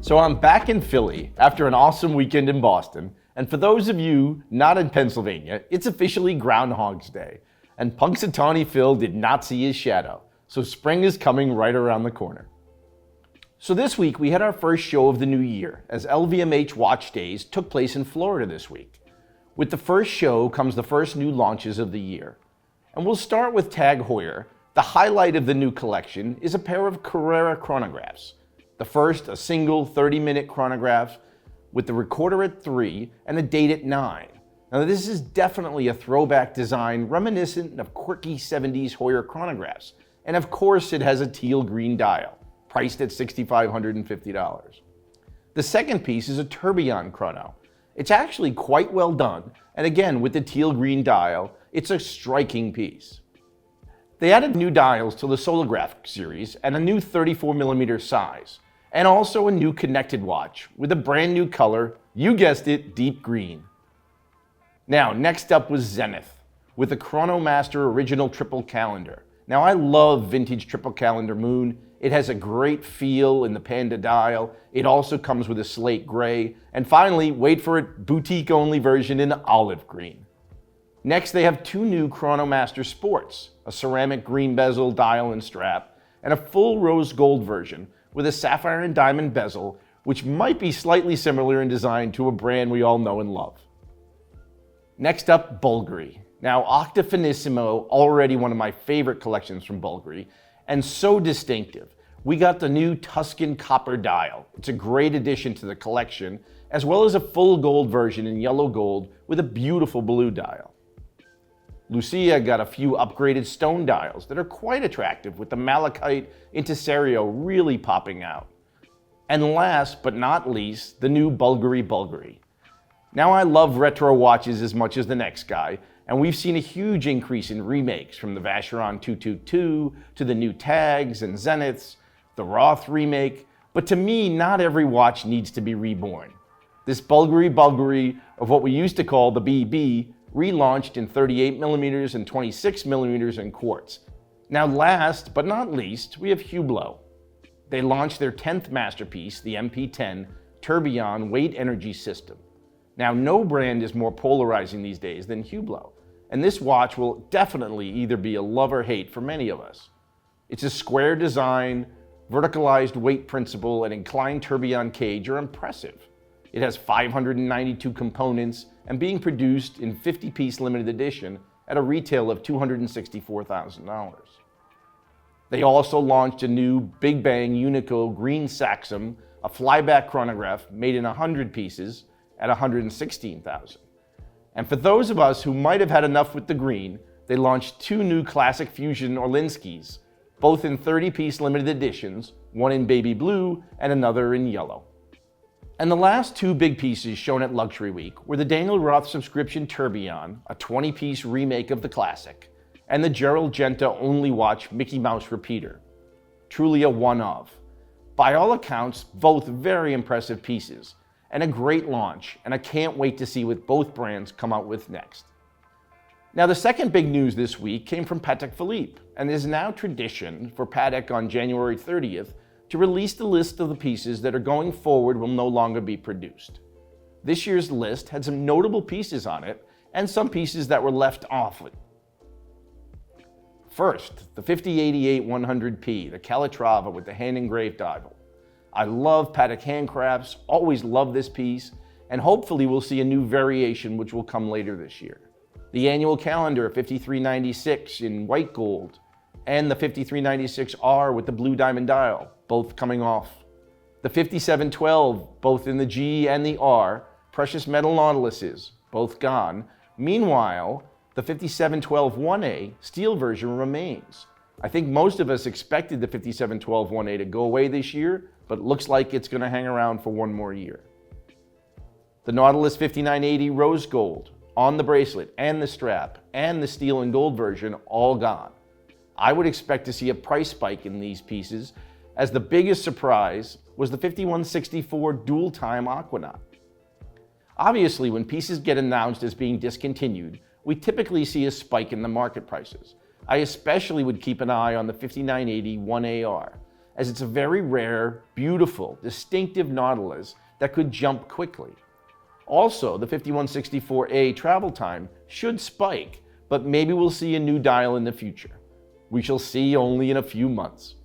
So I'm back in Philly after an awesome weekend in Boston, and for those of you not in Pennsylvania, it's officially Groundhog's Day, and Punxsutawney Phil did not see his shadow, so spring is coming right around the corner. So this week we had our first show of the new year, as LVMH Watch Days took place in Florida this week. With the first show comes the first new launches of the year. And we'll start with TAG Heuer. The highlight of the new collection is a pair of Carrera chronographs. The first, a single 30-minute chronograph with the recorder at 3 and the date at 9. Now this is definitely a throwback design reminiscent of quirky 70s Heuer chronographs. And of course it has a teal green dial, priced at $6,550. The second piece is a tourbillon chrono. It's actually quite well done, and again with the teal green dial, it's a striking piece. They added new dials to the Solograph series and a new 34mm size, and also a new connected watch with a brand new color, you guessed it, deep green. Now, next up was Zenith with the Chronomaster Original Triple Calendar. Now, I love vintage triple calendar moon. It has a great feel in the panda dial. It also comes with a slate gray. And finally, wait for it, boutique only version in olive green. Next, they have two new Chronomaster Sports, a ceramic green bezel dial and strap, and a full rose gold version with a sapphire and diamond bezel, which might be slightly similar in design to a brand we all know and love. Next up, Bulgari. Now, Octa Finissimo, already one of my favorite collections from Bulgari, and so distinctive. We got the new Tuscan copper dial. It's a great addition to the collection, as well as a full gold version in yellow gold with a beautiful blue dial. Lucia got a few upgraded stone dials that are quite attractive, with the malachite into Serio really popping out. And last but not least, the new Bulgari. Now I love retro watches as much as the next guy, and we've seen a huge increase in remakes from the Vacheron 222 to the new Tags and Zeniths, the Roth remake, but to me, not every watch needs to be reborn. This Bulgari of what we used to call the BB relaunched in 38mm and 26mm in quartz. Now last but not least, we have Hublot. They launched their 10th masterpiece, the MP10 Tourbillon Weight Energy System. Now no brand is more polarizing these days than Hublot, and this watch will definitely either be a love or hate for many of us. It's a square design, verticalized weight principle, and inclined tourbillon cage are impressive. It has 592 components and being produced in 50-piece limited edition at a retail of $264,000. They also launched a new Big Bang Unico Green Saxum, a flyback chronograph made in 100 pieces at $116,000. And for those of us who might have had enough with the green, they launched two new Classic Fusion Orlinskis, both in 30-piece limited editions, one in baby blue and another in yellow. And the last two big pieces shown at Luxury Week were the Daniel Roth subscription Tourbillon, a 20-piece remake of the classic, and the Gerald Genta only watch Mickey Mouse repeater. Truly a one-of. By all accounts, both very impressive pieces, and a great launch, and I can't wait to see what both brands come out with next. Now, the second big news this week came from Patek Philippe, and it is now tradition for Patek on January 30th to release the list of the pieces that are going forward will no longer be produced. This year's list had some notable pieces on it, and some pieces that were left off it. First, the 5088 100P, the Calatrava with the hand-engraved dial. I love Patek handcrafts, always love this piece, and hopefully we'll see a new variation which will come later this year. The annual calendar 5396 in white gold, and the 5396R with the blue diamond dial, both coming off. The 5712, both in the G and the R, precious metal Nautiluses, both gone. Meanwhile, the 5712 1A steel version remains. I think most of us expected the 5712 1A to go away this year, but looks like it's going to hang around for one more year. The Nautilus 5980 rose gold on the bracelet and the strap and the steel and gold version all gone. I would expect to see a price spike in these pieces, as the biggest surprise was the 5164 dual time Aquanaut. Obviously, when pieces get announced as being discontinued, we typically see a spike in the market prices. I especially would keep an eye on the 5980 1AR, as it's a very rare, beautiful, distinctive Nautilus that could jump quickly. Also, the 5164A travel time should spike, but maybe we'll see a new dial in the future. We shall see only in a few months.